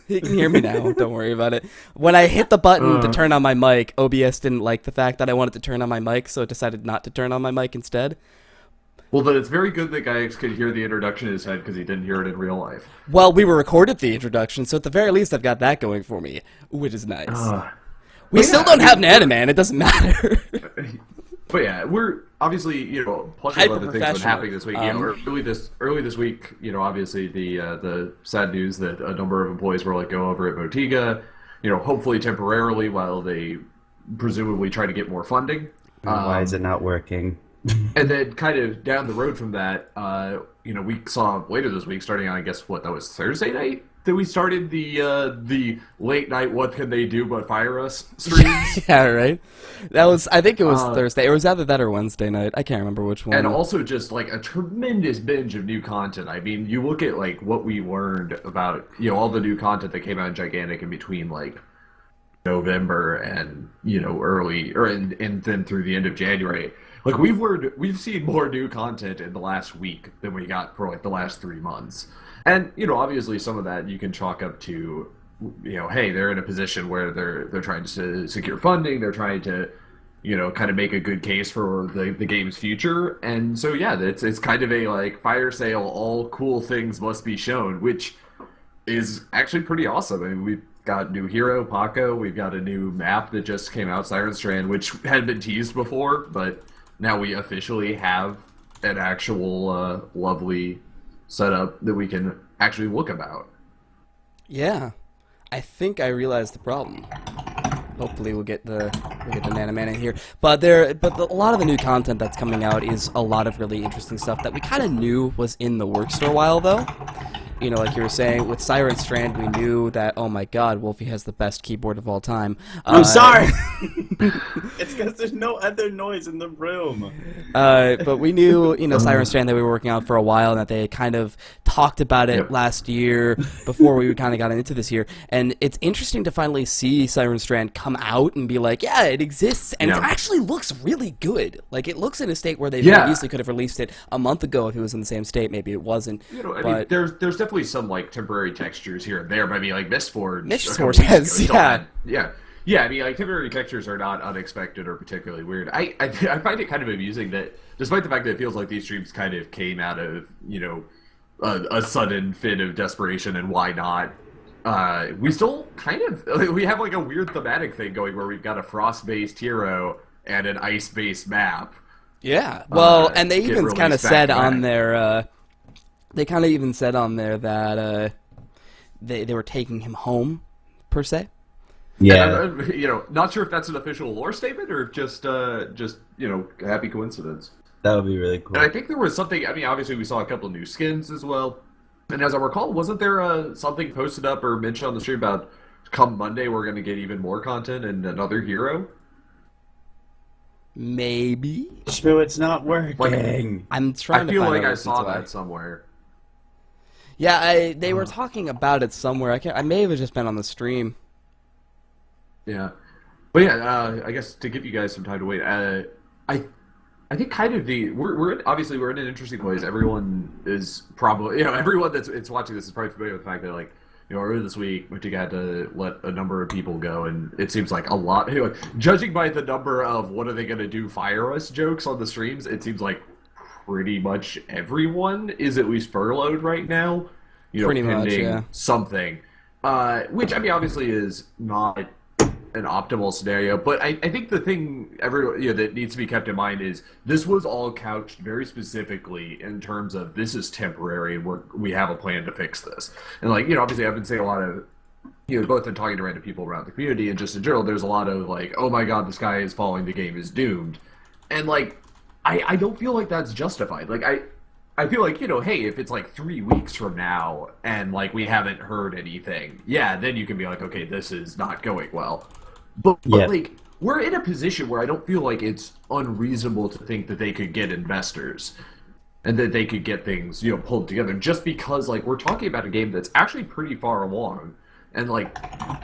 You can hear me now. Don't worry about it. When I hit the button to Uh, turn on my mic, OBS didn't like the fact that I wanted to turn on my mic, so it decided not to turn on my mic instead. well, then it's very good that Gaius could hear the introduction in his head because he didn't hear it in real life. Well, we were recorded the introduction, so at the very least I've got that going for me, which is nice. Uh, We but still yeah, don't have an anime, it doesn't matter. but yeah, we're obviously plenty of other things have been Hyper-professional. happening this week. Early this week, obviously the sad news that a number of employees were let go over at Bottega. Hopefully temporarily while they presumably try to get more funding. Why is it not working? And then kind of down the road from that, we saw later this week, starting on, I guess, that was Thursday night, that we started the late night what can they do but fire us streams. Yeah, right? I think it was Thursday. It was either that or Wednesday night. I can't remember which one. And also just like a tremendous binge of new content. I mean, you look at like what we learned about, all the new content that came out in Gigantic in between like November and, and then through the end of January. Like we've seen more new content in the last week than we got for like the last 3 months. And, obviously some of that you can chalk up to, hey, they're in a position where they're trying to secure funding, they're trying to, kind of make a good case for the game's future. And so, yeah, it's kind of a like fire sale, all cool things must be shown, which is actually pretty awesome. I mean, we've got new hero, Paco, we've got a new map that just came out, Siren Strand, which had been teased before, but now we officially have an actual lovely setup that we can actually look about. Yeah. I think I realized the problem. Hopefully we'll get the Nanamana here. But a lot of the new content that's coming out is a lot of really interesting stuff that we kind of knew was in the works for a while, though. Like you were saying, with Siren Strand, we knew that, oh my god, Wolfie has the best keyboard of all time. I'm sorry! It's because there's no other noise in the room. But we knew, Siren Strand that we were working on for a while, and that they had kind of talked about it last year before we kind of got into this year. And it's interesting to finally see Siren Strand come out and be like, yeah, it exists, and it actually looks really good. Like, it looks in a state where they very easily could have released it a month ago if it was in the same state. Maybe it wasn't. I mean, there's definitely some like temporary textures here and there. But I mean, like Mistforge has, yeah. I mean, like temporary textures are not unexpected or particularly weird. I find it kind of amusing that despite the fact that it feels like these streams kind of came out of a sudden fit of desperation and why not. We still kind of we have like a weird thematic thing going where we've got a frost-based hero and an ice-based map. Yeah, well, and they even kind of said on their. They kind of even said on there that they were taking him home, per se. Yeah. And, not sure if that's an official lore statement or just happy coincidence. That would be really cool. And I think there was something. I mean, obviously we saw a couple new skins as well. And as I recall, wasn't there something posted up or mentioned on the stream about come Monday we're going to get even more content and another hero? Maybe. Shmoo, it's not working. Like, I'm trying to I feel find like out I saw that somewhere. Yeah, they were talking about it somewhere. I may have just been on the stream. Yeah, but yeah, I guess to give you guys some time to wait, I think kind of obviously we're in an interesting place. Everyone is probably everyone that's watching this is probably familiar with the fact that like earlier this week Mutiga had to let a number of people go, and it seems like a lot. Judging by the number of what are they going to do fire us jokes on the streams, it seems like pretty much everyone is at least furloughed right now. Pretty much, yeah. Something, which I mean obviously is not an optimal scenario, but I think the thing that needs to be kept in mind is this was all couched very specifically in terms of this is temporary and we have a plan to fix this. And like obviously I've been saying a lot of both in talking to random people around the community and just in general, there's a lot of like, oh my god, the sky is falling, the game is doomed, and like I don't feel like that's justified. Like I feel like hey, if it's like 3 weeks from now and like we haven't heard anything, yeah, then you can be like, okay, this is not going well. But like we're in a position where I don't feel like it's unreasonable to think that they could get investors and that they could get things pulled together, just because like we're talking about a game that's actually pretty far along, and like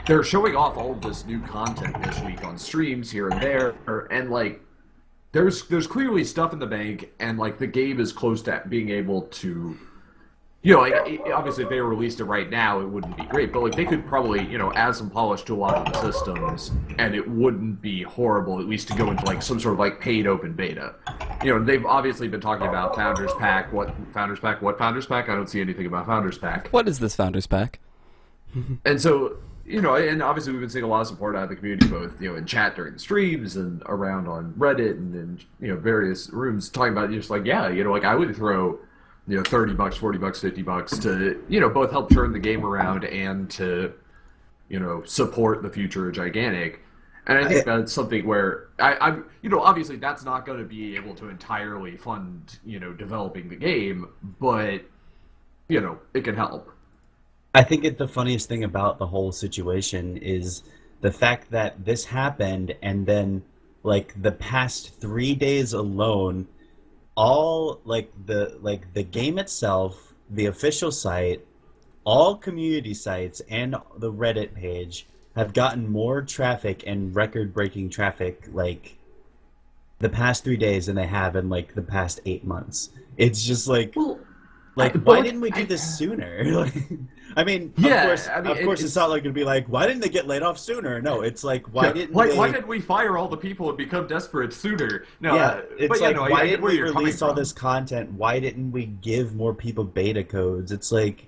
they're showing off all of this new content this week on streams here and there, and like there's clearly stuff in the bank, and like the game is close to being able to obviously if they released it right now, it wouldn't be great, but like they could probably, add some polish to a lot of the systems, and it wouldn't be horrible, at least to go into like some sort of like paid open beta. They've obviously been talking about Founders Pack. What Founders Pack? What Founders Pack? I don't see anything about Founders Pack. What is this Founders Pack? And so, and obviously we've been seeing a lot of support out of the community, both, in chat during the streams and around on Reddit and in, various rooms talking about just like, yeah, like I would throw, $30, $40, $50 to, both help turn the game around and to, support the future of Gigantic. And I think that's something where I'm, obviously that's not going to be able to entirely fund, developing the game, but, it can help. I think the funniest thing about the whole situation is the fact that this happened, and then like the past 3 days alone, all the game itself, the official site, all community sites, and the Reddit page have gotten more traffic and record-breaking traffic like the past 3 days than they have in like the past 8 months. It's just like, why didn't we do this sooner? I mean, of course, it's not like it'd be like, why didn't they get laid off sooner? No, it's like, why didn't we fire all the people and become desperate sooner? No, it's like, why didn't we release all this content? Why didn't we give more people beta codes? It's like,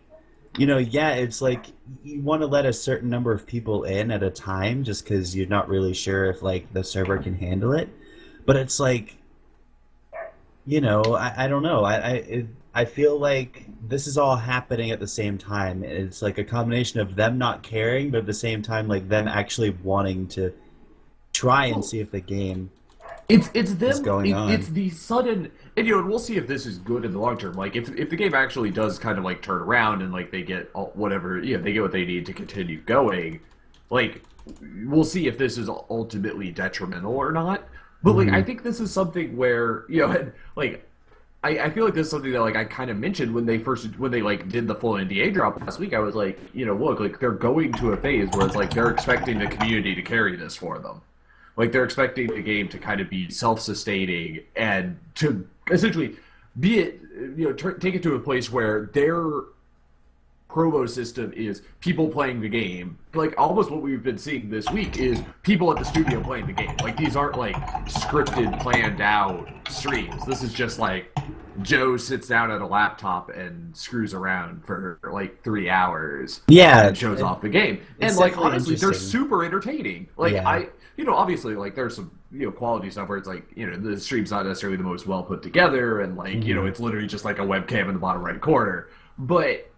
it's like you want to let a certain number of people in at a time just because you're not really sure if like the server can handle it. But it's like, I don't know. I feel like this is all happening at the same time. It's like a combination of them not caring, but at the same time, like them actually wanting to try and see if the game it's them is going on. It's the sudden, and we'll see if this is good in the long term. Like if the game actually does kind of like turn around and like they get whatever, they get what they need to continue going. Like we'll see if this is ultimately detrimental or not. But like I think this is something where like. I feel like this is something that like I kind of mentioned when they like did the full NDA drop last week. I was like, look, like they're going to a phase where it's like they're expecting the community to carry this for them. Like they're expecting the game to kind of be self-sustaining and to essentially be it, take it to a place where their promo system is people playing the game. Like almost what we've been seeing this week is people at the studio playing the game. Like these aren't like scripted, planned out streams. This is just like Joe sits down at a laptop and screws around for like 3 hours. Yeah, and shows off the game. And like honestly, they're super entertaining. Like obviously like there's some quality stuff where it's like the stream's not necessarily the most well put together, and like it's literally just like a webcam in the bottom right corner. But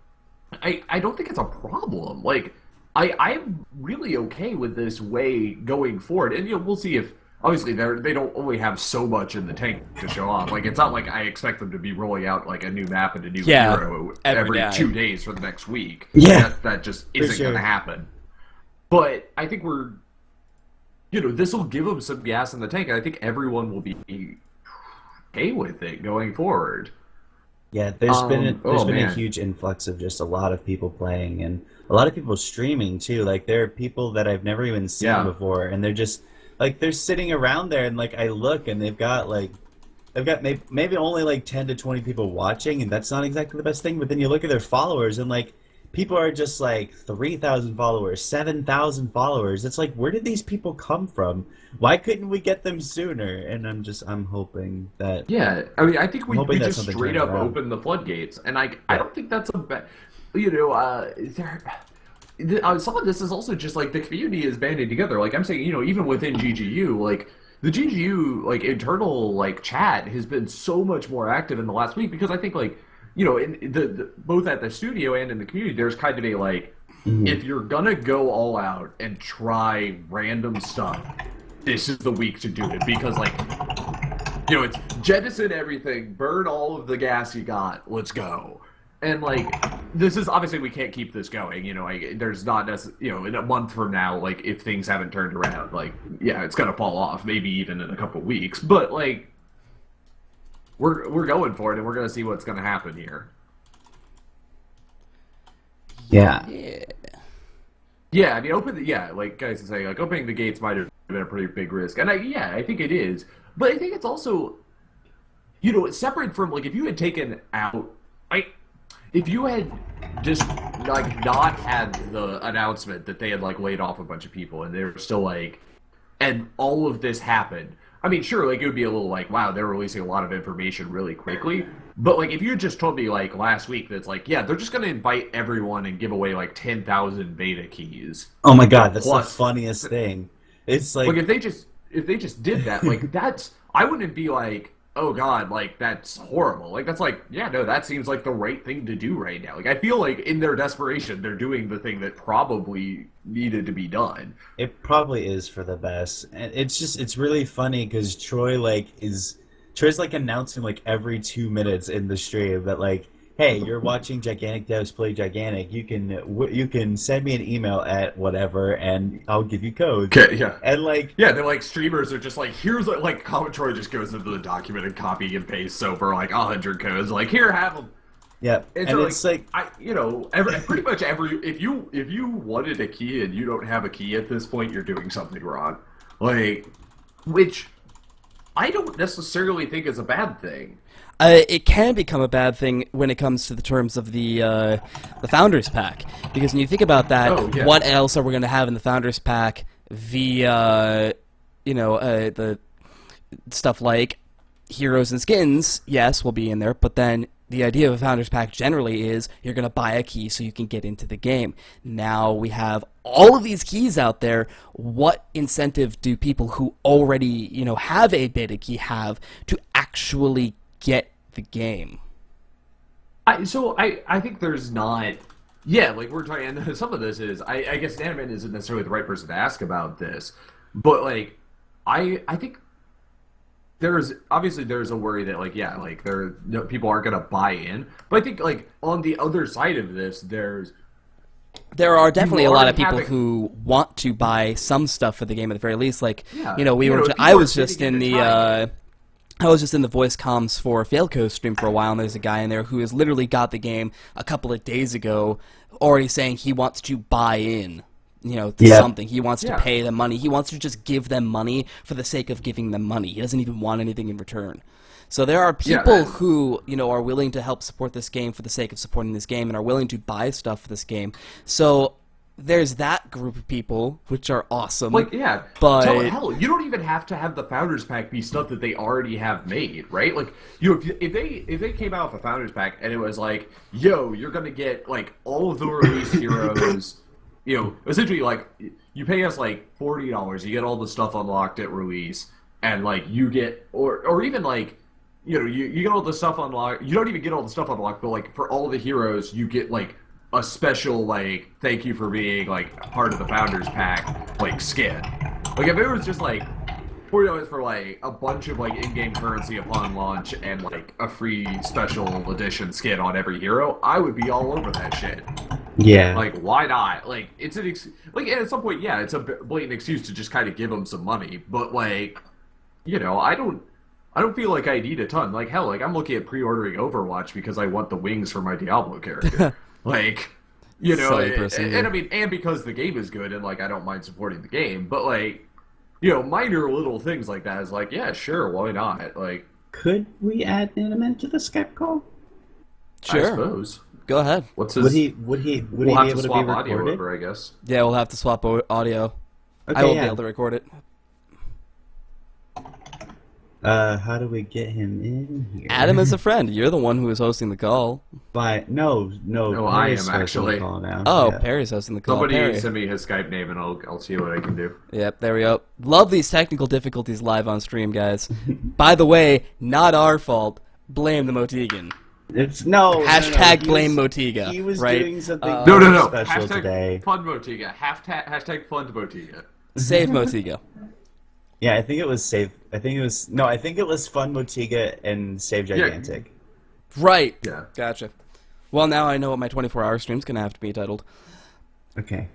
I don't think it's a problem. Like, I'm really okay with this way going forward. And, we'll see if, obviously, they don't only have so much in the tank to show off. Like, it's not like I expect them to be rolling out, like, a new map and a new hero every 2 days for the next week. Yeah. That just isn't going to happen. But I think this will give them some gas in the tank, and I think everyone will be okay with it going forward. Yeah, there's been a huge influx of just a lot of people playing and a lot of people streaming too. Like there are people that I've never even seen before, and they're just like they're sitting around there, and like I look and they've got maybe only like 10 to 20 people watching, and that's not exactly the best thing. But then you look at their followers, and like people are just like 3,000 followers, 7,000 followers. It's like, where did these people come from? Why couldn't we get them sooner? And I'm hoping that. Yeah, I mean, I think we just straight up open the floodgates, and I don't think that's a bad. Some of this is also just like the community is banding together. Like I'm saying, even within GGU, like the GGU like internal like chat has been so much more active in the last week, because I think like in the both at the studio and in the community, there's kind of a like, if you're gonna go all out and try random stuff, this is the week to do it, because like it's jettison everything, burn all of the gas you got, let's go. And like this is obviously, we can't keep this going. There's not necessarily in a month from now, like if things haven't turned around, like it's gonna fall off, maybe even in a couple weeks. But like we're going for it, and we're gonna see what's gonna happen here. Yeah. Yeah, I mean, like guys are saying, like opening the gates might have been a pretty big risk, and I think it is. But I think it's also, separate from like if you had taken out, if you had just like not had the announcement that they had like laid off a bunch of people and they were still like, and all of this happened. I mean, sure, like it would be a little like, wow, they're releasing a lot of information really quickly. But like, if you had just told me like last week that's like, yeah, they're just gonna invite everyone and give away like 10,000 beta keys. Oh my god, that's the Plus, funniest thing. It's like like, if they just did that, like that's I wouldn't be like, oh god, like that's horrible. Like that's like, yeah, no, that seems like the right thing to do right now. Like I feel like in their desperation, they're doing the thing that probably needed to be done. it probably is for the best. And it's really funny because Troy's like announcing like every 2 minutes in the stream that like, hey, you're watching Gigantic Devs play Gigantic. You can send me an email at whatever, and I'll give you codes. Okay, yeah. And like, Yeah, they're like streamers are just like, here's like Troy just goes into the document and copy and pastes over like 100 codes. Like here, have them. yeah, And and so it's like, pretty much every if you wanted a key and you don't have a key at this point, you're doing something wrong. Like, which I don't necessarily think is a bad thing. It can become a bad thing when it comes to the terms of the Founders Pack, because when you think about that, Oh, yeah. what else are we going to have in the Founders Pack via, the stuff like heroes and skins? Yes, will be in there, but then the idea of a Founders Pack generally is you're going to buy a key so you can get into the game. Now we have all of these keys out there. What incentive do people who already, have a beta key have to actually get the game? I think there's not. Yeah, like we're talking, and some of this is I guess Nanaman isn't necessarily the right person to ask about this, but like I think there's a worry that like yeah like people aren't gonna buy in, but I think like on the other side of this There are definitely a lot of people having- who want to buy some stuff for the game at the very least. Like, Yeah. I was people are just sitting in in the, time. I was just in the voice comms for Failco stream for a while, and there's a guy in there who has literally got the game a couple of days ago, already saying he wants to buy in, to Yeah. something. He wants to pay them money. He wants to just give them money for the sake of giving them money. He doesn't even want anything in return. So there are people who, are willing to help support this game for the sake of supporting this game and are willing to buy stuff for this game. So there's that group of people, which are awesome. Like, yeah, but hell, you don't even have to have the Founders Pack be stuff that they already have made, right? Like, if they came out with a Founders Pack and it was like, yo, you're gonna get like all of the released heroes, essentially like you pay us like $40, you get all the stuff unlocked at release, and like you get, or even like, you get all the stuff unlocked. You don't even get all the stuff unlocked, but like for all the heroes, you get like a special like thank you for being like part of the Founders Pack like skin. Like if it was just like $40 for like a bunch of like in-game currency upon launch and like a free special edition skin on every hero, I would be all over that shit. yeah, Like why not? Like it's like and at some point, yeah, it's a blatant excuse to just kind of give them some money, but like I don't feel like I need a ton. Like hell, like I'm looking at pre-ordering Overwatch because I want the wings for my Diablo character. Like, Silly person, and I mean, and because the game is good and like I don't mind supporting the game, but like, minor little things like that is like, yeah, sure, why not? Like, could we add Nanaman to the Skype call? I sure, suppose. go ahead. What's his? Would he We'll be have able to to swap be audio recorded? over, I guess. Yeah, we'll have to swap audio. Okay, I won't yeah. be able to record it. How do we get him in here? Adam is a friend. You're the one who is hosting the call. But no, I Perry's am, hosting the actually. call now. Oh, Yeah. Perry's hosting the call. Somebody Perry. send me his Skype name and I'll see what I can do. Yep, there we go. Love these technical difficulties live on stream, guys. By the way, not our fault. Blame the Motigan. It's no. Hashtag he blame was- Motiga. He was right? doing something No. special Hashtag today. fund Motiga. Hashtag fund Motiga. Save Motiga. Yeah, I think it was save. I think it was Fun Motiga and Save Gigantic. Right. Yeah. Gotcha. Well, now I know what my 24-hour stream's gonna have to be titled. Okay.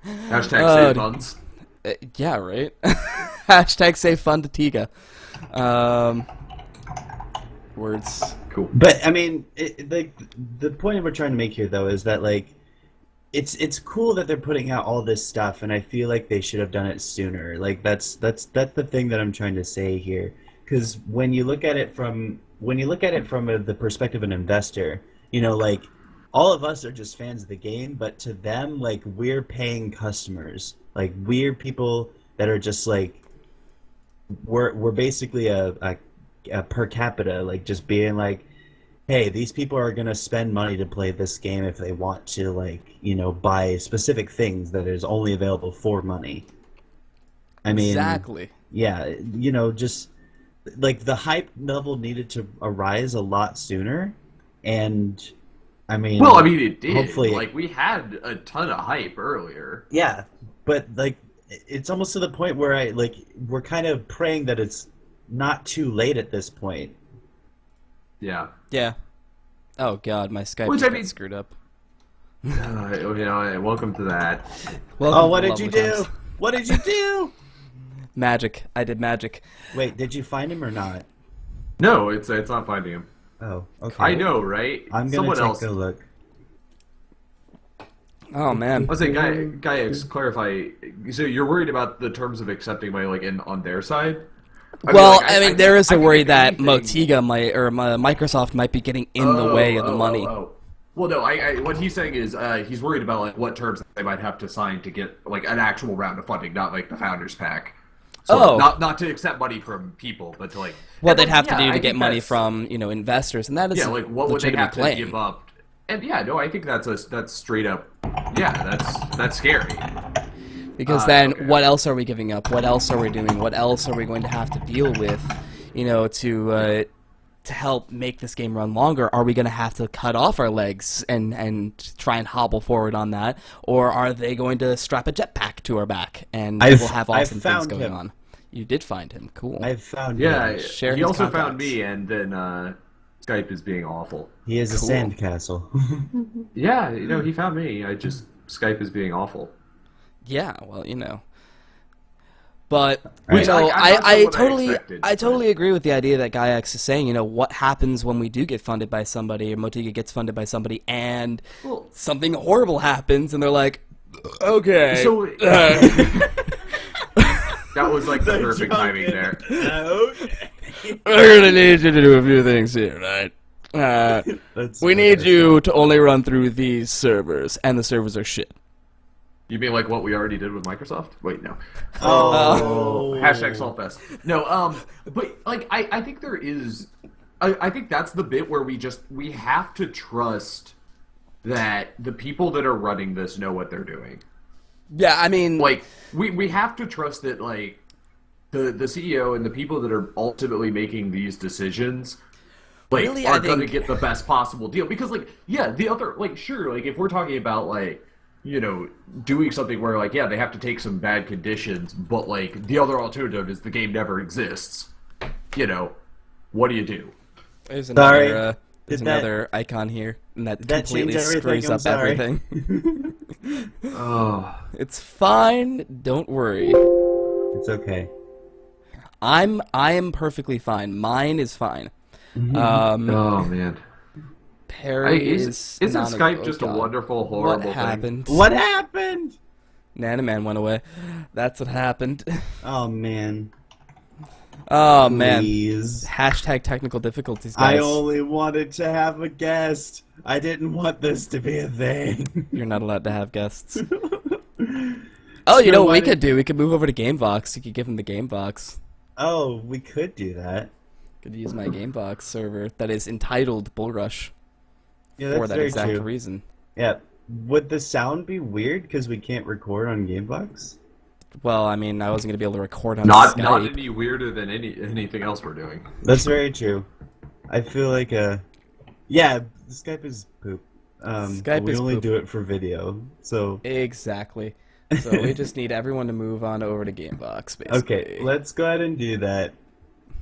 Hashtag Oh, save funds. Yeah, right. Hashtag save fun to Tiga. Words. Cool. But I mean, the point we're trying to make here, though, is that like, it's cool that they're putting out all this stuff, and I feel like they should have done it sooner. Like that's the thing that I'm trying to say here. Because when you look at it from the perspective of an investor, you know, like all of us are just fans of the game, but to them, like we're paying customers. Like we're people that are just like we're basically a per capita, like just being like, hey, these people are gonna spend money to play this game if they want to, like, you know, buy specific things that is only available for money. I mean, Exactly. yeah, you know, just like the hype level needed to arise a lot sooner, and I Well, I mean, mean, it did. hopefully, Like, we had a ton of hype earlier. yeah, but like it's almost to the point where I like we're kind of praying that it's not too late at this point. Yeah. Yeah. Oh god, my Skype Which, just I got mean, screwed up. welcome to that. Welcome Oh, to what the did you lovely do? times. What did you do? Magic. I did magic. Wait, did you find him or not? No, it's not finding him. Oh, okay. I know, right? I'm gonna Someone take else. a look. Oh man. Let's say, Guy X, clarify. So you're worried about the terms of accepting money, like, on their side? Well, like, I mean, think- there is I a think worry if that anything- Motiga might or Microsoft might be getting in the way of the money. Well, no, what he's saying is he's worried about like what terms they might have to sign to get like an actual round of funding, not like the founders pack. So not to accept money from people, but to like what they'd have to do I to get think money that's- from investors, and that is like what would they legitimate have claim. to give up? And no, I think that's straight up. Yeah, that's scary. Because then, what else are we giving up? What else are we doing? What else are we going to have to deal with? To help make this game run longer, are we going to have to cut off our legs and try and hobble forward on that, or are they going to strap a jetpack to our back and we'll have awesome things going on? You did find him, cool. I've found Yeah, him. Share he his also contacts. found me, and then Skype is being awful. He is Cool. a sandcastle. Yeah, he found me. Skype is being awful. Yeah, well, But Which, like, I'm not sure what I totally agree with the idea that Guy X is saying. What happens when we do get funded by somebody, or Motiga gets funded by somebody, and something horrible happens, and they're like, okay. So that was like the perfect timing there. We're gonna need you to do a few things here, right? We need you to only run through these servers, and the servers are shit. You mean like what we already did with Microsoft? Wait, no. Oh. Hashtag Saltfest. No, but like I think there is. I think that's the bit where we have to trust that the people that are running this know what they're doing. Yeah, I mean, Like we have to trust that like the CEO and the people that are ultimately making these decisions like Really, I are going to think- get the best possible deal, because like the other, like, sure, like if we're talking about like doing something where like they have to take some bad conditions, but like the other alternative is the game never exists, what do you do? there's Sorry. another Did another icon here, and that that completely change everything? screws I'm up sorry. everything. Oh, It's fine. Don't worry. It's okay. I am perfectly fine. Mine is fine. oh man. Perry Isn't not Skype oh just God. a wonderful, horrible What happened? What happened? Nanaman went away. That's what happened. Oh man. Oh man. Please. Hashtag technical difficulties, guys. I only wanted to have a guest. I didn't want this to be a thing. You're not allowed to have guests. Oh, you know what we could do? We could move over to GameVox. You could give him the GameVox. Oh, we could do that. Could use my GameVox server that is entitled Bull Rush Yeah, that's for that very exact true. reason. Yeah. Would the sound be weird because we can't record on Gamebox? Well, I mean, I wasn't gonna be able to record on Not Skype. any weirder than anything else we're doing. That's very true. I feel like yeah, Skype is poop. Skype we is only poop. do it for video, so Exactly. So we just need everyone to move on over to GameVox, basically. okay. Let's go ahead and do that,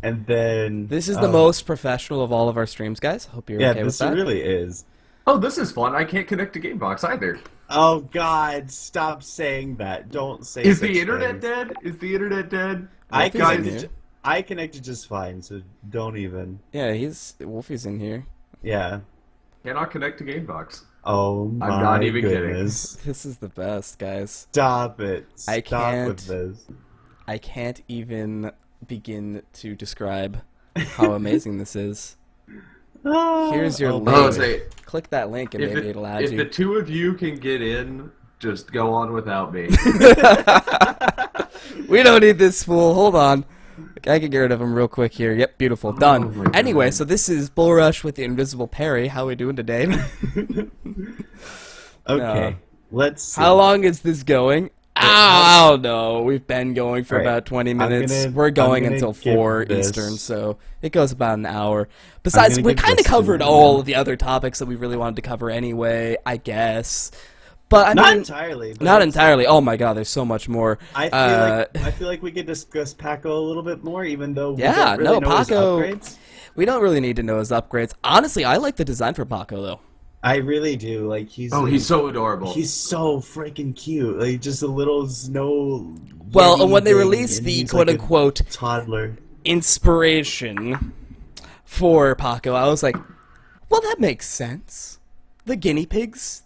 and then This is the most professional of all of our streams, guys. Hope you're yeah, okay with this that. really is. Oh, this is fun. I can't connect to Gamebox either. Oh God, stop saying that. Don't say. Is such the internet things. dead? Is the internet dead? I Wolfie's in connected. here. I connected just fine, so don't even. Yeah, Wolfie's in here. Yeah. Cannot connect to Gamebox. Oh my not even kidding. goodness. This is the best, guys. Stop it. I Stop can't. with this. I can't even begin to describe how amazing this is. Here's your Oh, Oh, link. boy. say Click that link and maybe it'll add if the you. two of you can get in, just go on without me. We don't need this fool. Hold on. I can get rid of him real quick here. Yep, beautiful. Oh Done. my Anyway, God. so this is Bull Rush with the Invisible Parry. How we doing today? Okay, let's see. How long is this going? I don't know. We've been going for Alright, about 20 I'm minutes. gonna- We're I'm going gonna until give 4 this- Eastern, so it goes about an hour. Besides, gonna we give kind of this to covered you. all of the other topics that we really wanted to cover anyway, I guess. But I Not mean, entirely. But not it's- entirely. Oh my god, there's so much more. I feel like we could discuss Paco a little bit more, even though we Yeah, don't really no, know his Paco- upgrades. We don't really need to know his upgrades. Honestly, I like the design for Paco, though. I really do. Like he's He's so adorable. he's so freaking cute. Like just a little snow. Well, yeti when they thing, released and the he's like a quote-unquote toddler. inspiration for Paco, I was like, well, that makes sense. The guinea pigs.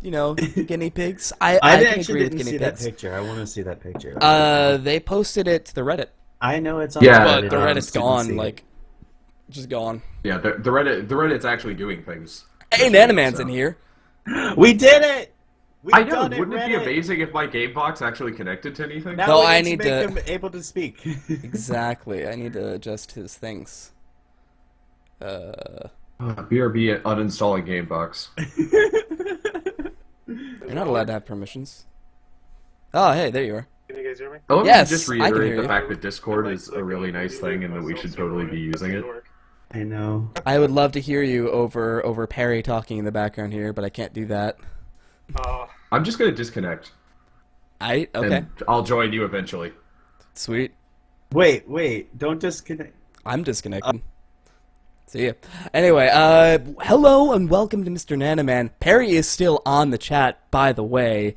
You know, guinea pigs. I can actually agree with didn't guinea see that pigs. picture. I want to see that picture. They posted it to the Reddit, I know it's on Yeah, Reddit, but the I Reddit's just didn't gone, see it. like, just gone. Yeah, the Reddit's actually doing things. Hey, Nanaman's So. in here. We did it. We've I know. done Wouldn't it be Reddit. amazing if my game box actually connected to anything? Now No, we I need need to make to- him able to speak. Exactly. I need to adjust his things. BRB uninstalling game box. You're not allowed to have permissions. Oh, hey, there you are. Can you guys hear me? I love Yes, to just I can hear reiterate you. the fact that Discord is a really nice thing and that we should totally be using it. I know. I would love to hear you over Perry talking in the background here, but I can't do that. I'm just gonna disconnect. Okay, And I'll join you eventually. sweet. Wait, don't disconnect. I'm disconnected. See ya. Anyway, hello and welcome to Mr. Nanaman. Perry is still on the chat, by the way.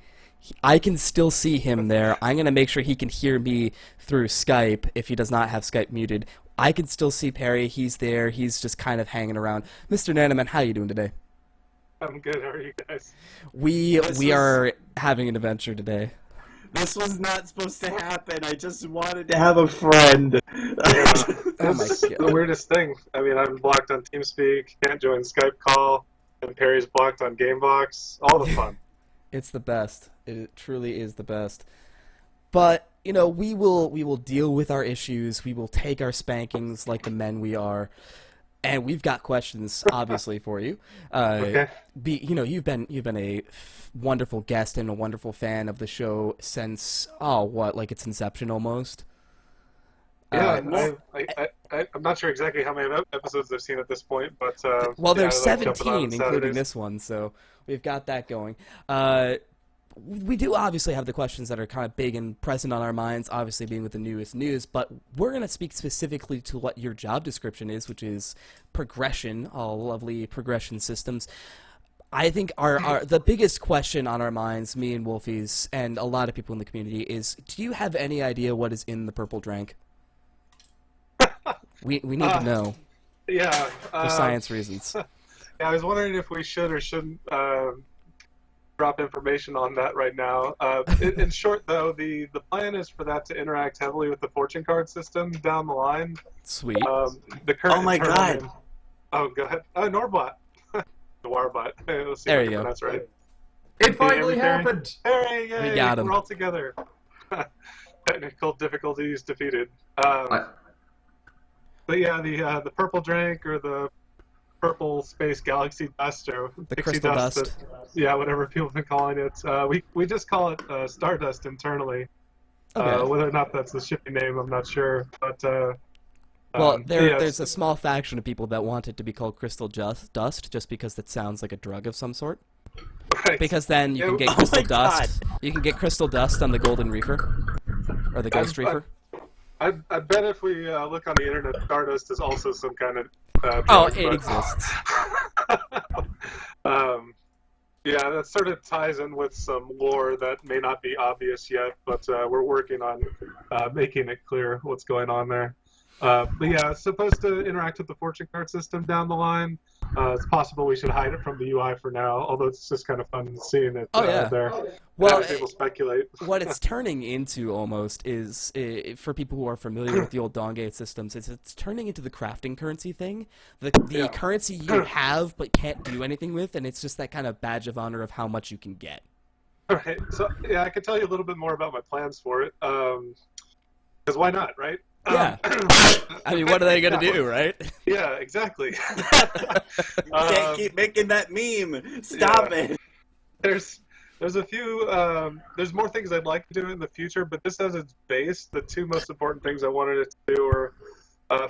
I can still see him there. I'm going to make sure he can hear me through Skype if he does not have Skype muted. I can still see Perry. He's there. He's just kind of hanging around. Mr. Nanaman, how you doing today? I'm good. How are you guys? We This are having an adventure today. This was not supposed to happen. I just wanted to have a friend. Oh my That's God. the weirdest thing. I mean, I'm blocked on TeamSpeak, can't join Skype call, and Perry's blocked on Gamebox. All the fun. It's the best. It truly is the best. But, you know, we will deal with our issues. We will take our spankings like the men we are. And we've got questions, obviously, for you. Okay. You've been a wonderful guest and a wonderful fan of the show since like its inception almost. Yeah, I'm not sure exactly how many episodes I've seen at this point, but Well, yeah, there's I like jumping on 17, including Saturdays. this one, so we've got that going. We do obviously have the questions that are kind of big and present on our minds, obviously being with the newest news, but we're going to speak specifically to what your job description is, which is progression, all lovely progression systems. I think the biggest question on our minds, me and Wolfies, and a lot of people in the community, is do you have any idea what is in the purple drink? We need to know Yeah. for science reasons. Yeah, I was wondering if we should or shouldn't drop information on that right now. In short, though, the plan is for that to interact heavily with the fortune card system down the line. Sweet. The current Oh my internal God. name- Oh, go ahead. Norbot. Noirbot. Let's see There if I you can go. pronounce right. It finally everything. happened! Hey, yay, We got him. We're all together. Technical difficulties defeated. But yeah, the purple drink or the purple space galaxy dust or The pixie crystal dust. that- yeah, whatever people have been calling it. We just call it stardust internally. Okay. Whether or not that's the shipping name, I'm not sure. But Well, yeah, there's a small faction of people that want it to be called crystal dust, just because that sounds like a drug of some sort. right. Because then you can Yeah, get oh crystal my dust. You can get crystal dust on the golden reefer, or the ghost reefer. I bet if we look on the internet, stardust is also some kind of. Oh, drug, it but- exists. Yeah, that sort of ties in with some lore that may not be obvious yet, but we're working on making it clear what's going on there. But yeah, it's supposed to interact with the fortune card system down the line. It's possible we should hide it from the UI for now, although it's just kind of fun seeing it Oh yeah. there. Well, Having people speculate. what it's turning into almost is, for people who are familiar with the old Dongate systems, it's turning into the crafting currency thing. The currency you have but can't do anything with, and it's just that kind of badge of honor of how much you can get. All right, so yeah, I can tell you a little bit more about my plans for it. Because why not, right? Yeah. I mean, what are they going to do, right? Yeah, exactly. Can't keep making that meme. Stop it. There's a few. There's more things I'd like to do in the future, but this as its base, the two most important things I wanted it to do were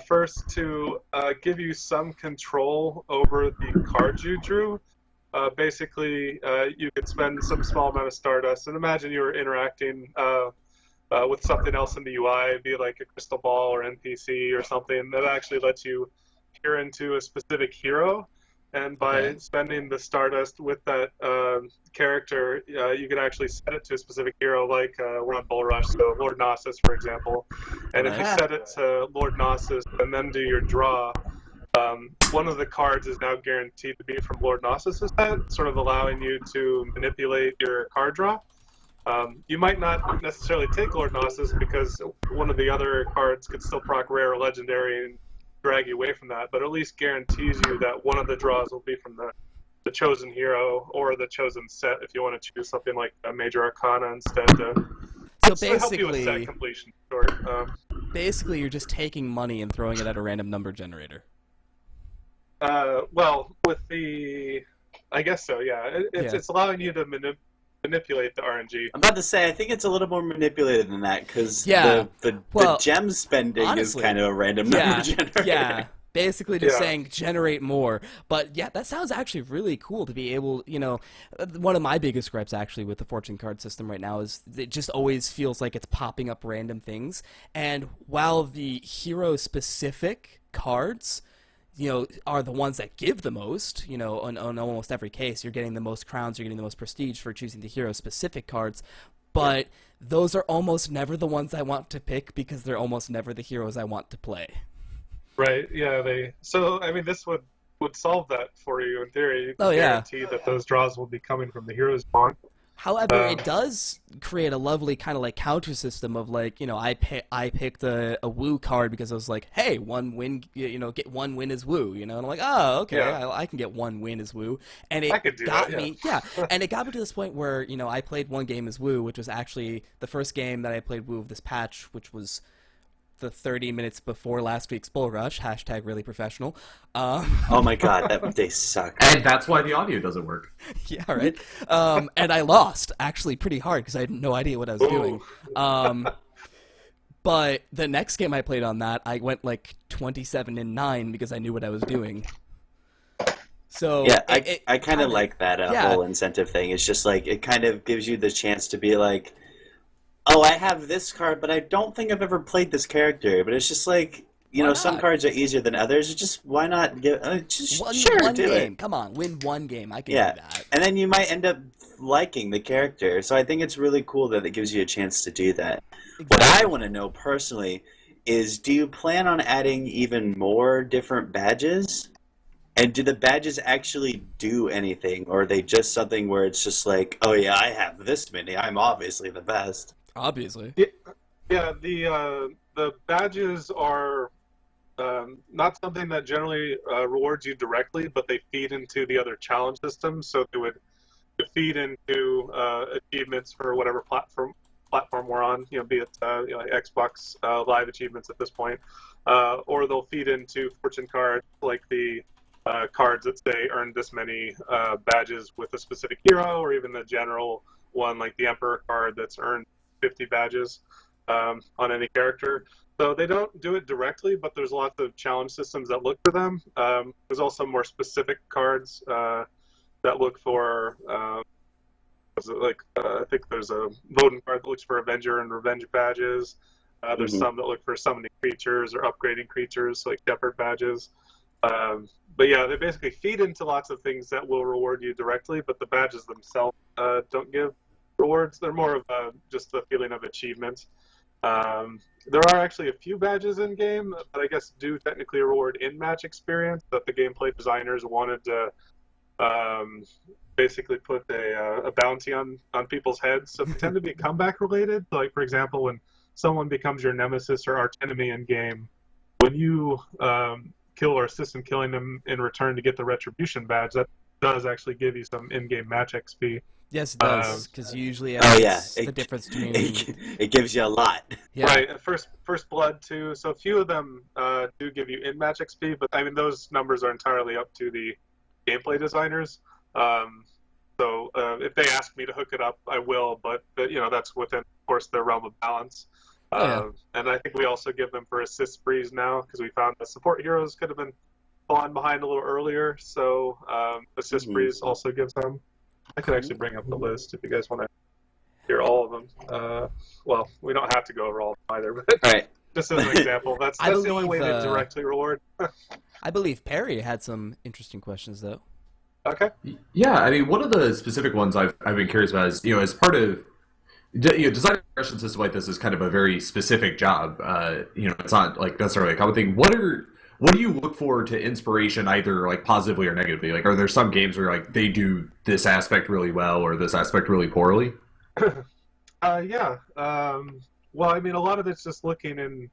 first to give you some control over the cards you drew. Basically, you could spend some small amount of stardust, and imagine you were interacting with something else in the UI, be it like a crystal ball or NPC or something that actually lets you peer into a specific hero. And by spending the stardust with that character, you can actually set it to a specific hero, like we're on Bull Rush, so Lord Gnosis, for example. And if you set it to Lord Gnosis and then do your draw, one of the cards is now guaranteed to be from Lord Gnosis' set, sort of allowing you to manipulate your card draw. You might not necessarily take Lord Gnosis because one of the other cards could still proc rare or legendary and drag you away from that, but at least guarantees you that one of the draws will be from the chosen hero or the chosen set if you want to choose something like a major arcana instead to help you with set completion. Basically, you're just taking money and throwing it at a random number generator. Well, with the, I guess so, yeah. It's allowing you to manipulate the RNG. I'm about to say, I think it's a little more manipulated than that, because the gem spending honestly, is kind of a random number generator. Yeah, basically just saying generate more. But yeah, that sounds actually really cool to be able, one of my biggest gripes actually with the fortune card system right now is it just always feels like it's popping up random things. And while the hero-specific cards are the ones that give the most, on almost every case. You're getting the most crowns, you're getting the most prestige for choosing the hero-specific cards, but those are almost never the ones I want to pick because they're almost never the heroes I want to play. Right, yeah, this would solve that for you in theory. You can guarantee that those draws will be coming from the heroes you want. However, it does create a lovely kind of like counter system of like, I picked a woo card because I was like, hey, one win, get one win as woo, and I'm like, oh, okay, I can get one win as woo, and it got me, and it got me to this point where I played one game as woo, which was actually the first game that I played woo of this patch, which was the 30 minutes before last week's Bull Rush, # really professional. Oh my god, they suck. And that's why the audio doesn't work. Yeah, right. And I lost, actually, pretty hard because I had no idea what I was doing. But the next game I played on that, I went like 27-9 because I knew what I was doing. So yeah, I kind of like that whole incentive thing. It's just like, it kind of gives you the chance to be like, oh, I have this card, but I don't think I've ever played this character. But it's just like, some cards are easier than others. Just why not give? One game. Come on, win one game. I can do that. And then you might end up liking the character. So I think it's really cool that it gives you a chance to do that. Exactly. What I want to know personally is, do you plan on adding even more different badges? And do the badges actually do anything, or are they just something where it's just like, oh yeah, I have this many, I'm obviously the best? Obviously. Yeah, the badges are not something that generally rewards you directly, but they feed into the other challenge systems. So they would feed into achievements for whatever platform we're on, be it Xbox Live achievements at this point, or they'll feed into fortune cards like the cards that say earn this many badges with a specific hero, or even the general one like the Emperor card that's earned 50 badges on any character. So they don't do it directly, but there's lots of challenge systems that look for them. There's also more specific cards that look for, I think there's a Voden card that looks for Avenger and Revenge badges. There's some that look for summoning creatures or upgrading creatures, like Shepherd badges. But yeah, they basically feed into lots of things that will reward you directly, but the badges themselves don't give rewards. They're more of just the feeling of achievement. There are actually a few badges in game that I guess do technically reward in-match experience that the gameplay designers wanted to basically put a bounty on people's heads. So they tend to be comeback related. Like, for example, when someone becomes your nemesis or arch enemy in game, when you kill or assist in killing them in return to get the retribution badge, that does actually give you some in-game match XP. Yes, it does, because usually yeah, it's the difference between... it gives you a lot. Yeah. Right, and first blood too. So a few of them do give you in-match XP, but I mean those numbers are entirely up to the gameplay designers. So if they ask me to hook it up, I will, but you know that's within, of course, their realm of balance. And I think we also give them for assist sprees now because we found that support heroes could have been falling behind a little earlier. So assist sprees also gives them. I could actually bring up the list if you guys want to hear all of them. Well, we don't have to go over all of them either, but right. just as an example, that's the only way they directly reward. I believe Perry had some interesting questions, though. Okay. Yeah, I mean, one of the specific ones I've been curious about is, as part of, design a progression system like this is kind of a very specific job. It's not like necessarily a common thing. What do you look for to inspiration, either like positively or negatively? Like, are there some games where like they do this aspect really well or this aspect really poorly? Yeah. Well, I mean, a lot of it's just looking in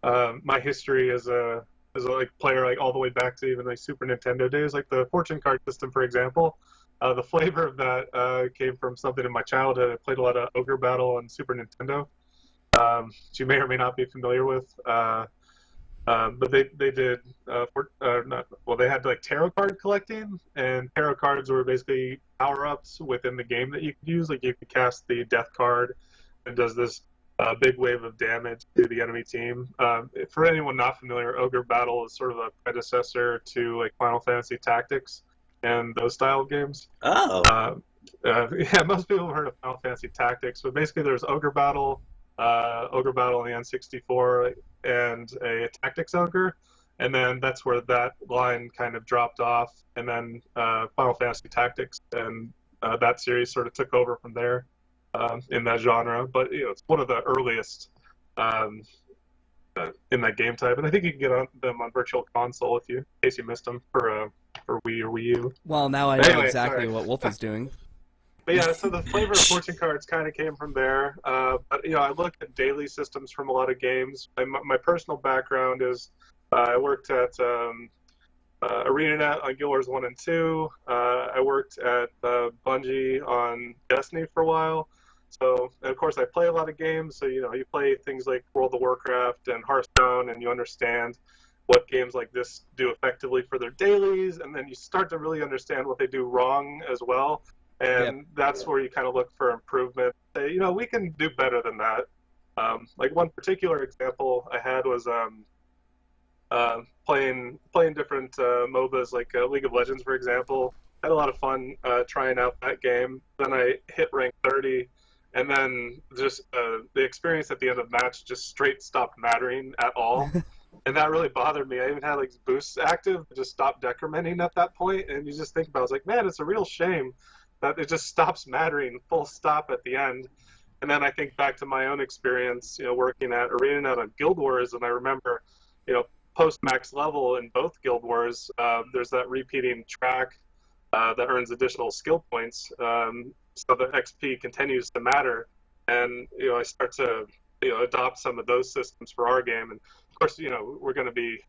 my history as a like player, like all the way back to even like Super Nintendo days, like the fortune card system, for example. The flavor of that came from something in my childhood. I played a lot of Ogre Battle on Super Nintendo, which you may or may not be familiar with. But they did they had like tarot card collecting, and tarot cards were basically power-ups within the game that you could use. Like you could cast the death card, and does this big wave of damage to the enemy team. For anyone not familiar, Ogre Battle is sort of a predecessor to like Final Fantasy Tactics and those style of games. Oh. Yeah, most people have heard of Final Fantasy Tactics, but basically there's Ogre Battle on the N64, and a Tactics Ogre, and then that's where that line kind of dropped off, and then Final Fantasy Tactics and that series sort of took over from there in that genre. But it's one of the earliest in that game type, and I think you can get them on Virtual Console in case you missed them for Wii or Wii U. Well, now I know exactly what Wolf is doing. But yeah, so the flavor of fortune cards kind of came from there. But I looked at daily systems from a lot of games. My personal background is I worked at ArenaNet on Guild Wars 1 and 2. I worked at Bungie on Destiny for a while. So, and of course, I play a lot of games. So, you play things like World of Warcraft and Hearthstone, and you understand what games like this do effectively for their dailies, and then you start to really understand what they do wrong as well. And that's where you kind of look for improvement. Say, we can do better than that. Like one particular example I had was playing different MOBAs, like League of Legends, for example. Had a lot of fun trying out that game. Then I hit rank 30, and then just the experience at the end of the match just straight stopped mattering at all. And that really bothered me. I even had like boosts active, just stopped decrementing at that point. And you just think about it, I was like, man, it's a real shame that it just stops mattering, full stop at the end. And then I think back to my own experience, working at ArenaNet on Guild Wars, and I remember, post max level in both Guild Wars, there's that repeating track that earns additional skill points, so the XP continues to matter. And I start to adopt some of those systems for our game. And of course, we're going to be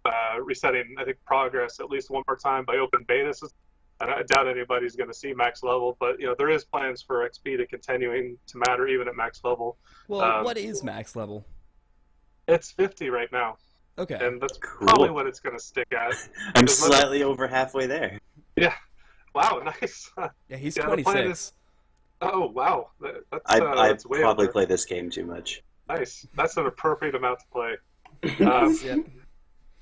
resetting, I think, progress at least one more time by open beta system. I doubt anybody's going to see max level, but there is plans for XP to continuing to matter even at max level. Well, what is max level? It's 50 right now. Okay. And that's probably what it's going to stick at. I'm slightly over halfway there. Yeah. Wow, nice. Yeah, he's 26. Oh, wow. I way probably over. play this game too much. Nice. That's an appropriate amount to play. Yep.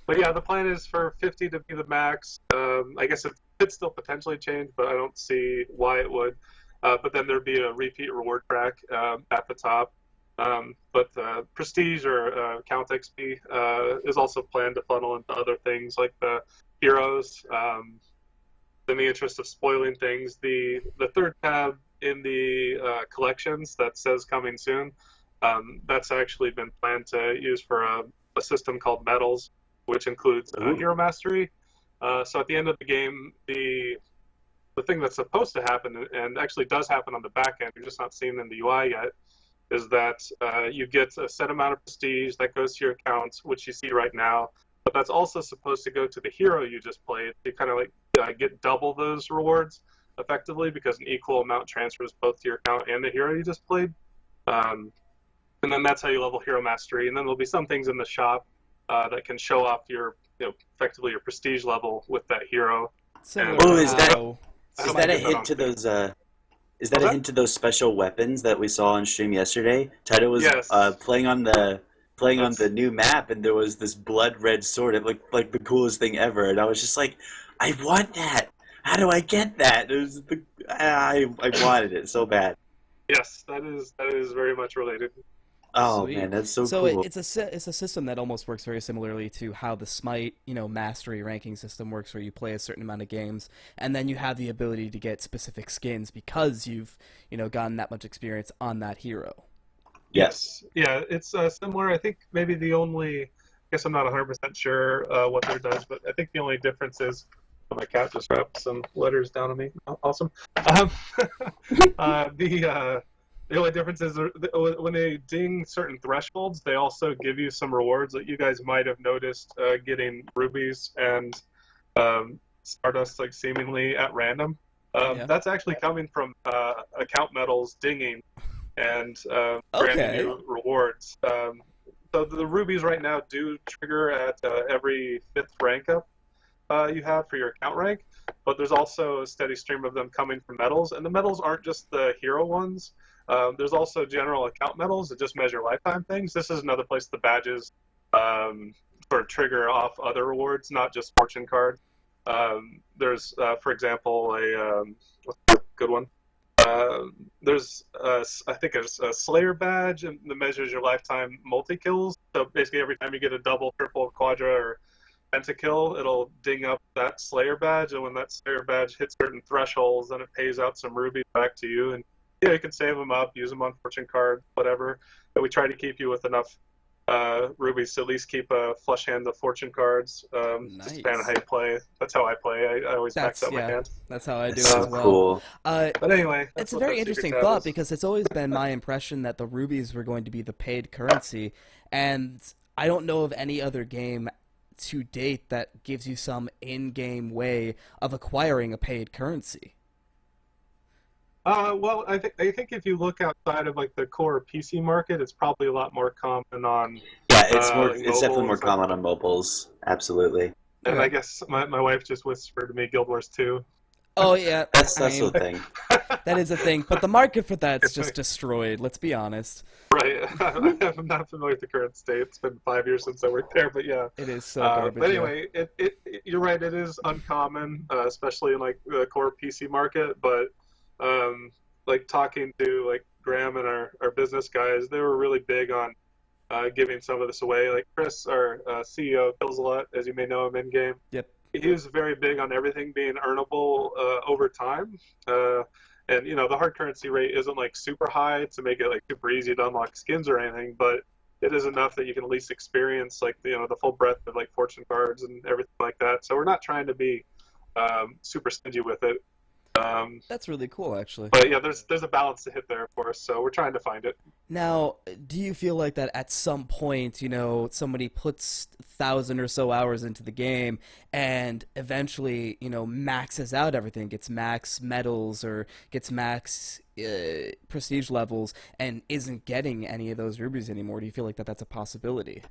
But yeah, the plan is for 50 to be the max. I guess it could still potentially change, but I don't see why it would. But then there'd be a repeat reward track at the top. But Prestige or Count XP is also planned to funnel into other things like the heroes. In the interest of spoiling things, the third tab in the collections that says coming soon, That's actually been planned to use for a system called medals, which includes hero mastery. So at the end of the game, the thing that's supposed to happen, and actually does happen on the back end, you're just not seeing in the UI yet, is that you get a set amount of prestige that goes to your accounts, which you see right now. But that's also supposed to go to the hero you just played. You kind of like get double those rewards effectively, because an equal amount transfers both to your account and the hero you just played. And then that's how you level hero mastery. And then there'll be some things in the shop that can show off your, effectively your prestige level with that hero. Similar Oh, to is that how- is that a hint to those? Is that a hint to those special weapons that we saw on stream yesterday? Taito was Yes. playing on the new map, and there was this blood red sword. It looked like the coolest thing ever, and I was just like, I want that. How do I get that? I wanted it so bad. Yes, that is very much related. Oh Sweet. man, that's so So cool. it's a system that almost works very similarly to how the Smite, mastery ranking system works, where you play a certain amount of games, and then you have the ability to get specific skins because you've, gotten that much experience on that hero. Yes. Yeah, it's similar. I think maybe the only, I guess I'm not 100% sure what there does, but I think the only difference is, my cat just wrapped some letters down on me. Awesome. The only difference is when they ding certain thresholds, they also give you some rewards that you guys might have noticed getting rubies and stardust, like seemingly at random. That's actually coming from account medals dinging and granting you rewards. So the rubies right now do trigger at every 5th rank up you have for your account rank, but there's also a steady stream of them coming from medals, and the medals aren't just the hero ones. There's also general account medals that just measure lifetime things. This is another place the badges sort of trigger off other rewards, not just fortune cards. There's, for example, what's a good one? There's, I think, a Slayer badge and that measures your lifetime multi-kills. So basically every time you get a double, triple, quadra, or pentakill, it'll ding up that Slayer badge, and when that Slayer badge hits certain thresholds, then it pays out some rubies back to you, and you can save them up, use them on fortune cards, whatever. But we try to keep you with enough rubies to at least keep a flush hand of fortune cards. Nice. Just depending on how you play. That's how I play. I always max out my hand. That's how I do That's it so as well. cool. But anyway, it's a very interesting thought, because it's always been my impression that the rubies were going to be the paid currency, and I don't know of any other game to date that gives you some in-game way of acquiring a paid currency. Well, I think if you look outside of like the core PC market, it's probably a lot more common on. Yeah, it's like it's definitely more mobiles. common on mobiles. Absolutely. And Okay. I guess my wife just whispered to me Guild Wars 2. Oh yeah, That's I mean, the thing. that is a thing, but the market for that's just destroyed. Let's be honest. Right. I'm not familiar with the current state. It's been 5 years since I worked there, but yeah. It is so garbage. But anyway, you're right. It is uncommon, especially in like the core PC market. But like talking to like Graham and our business guys, they were really big on giving some of this away. Like Chris, our CEO, Kills a Lot, as you may know him in game. Yep. He was very big on everything being earnable over time. And the hard currency rate isn't like super high to make it like super easy to unlock skins or anything, but it is enough that you can at least experience like the full breadth of like fortune cards and everything like that. So we're not trying to be super stingy with it. That's really cool, actually. But yeah, there's a balance to hit there, of course. So we're trying to find it. Now, do you feel like that at some point, somebody puts 1,000 or so hours into the game and eventually, maxes out everything, gets max medals or gets max prestige levels and isn't getting any of those rubies anymore? Do you feel like that's a possibility?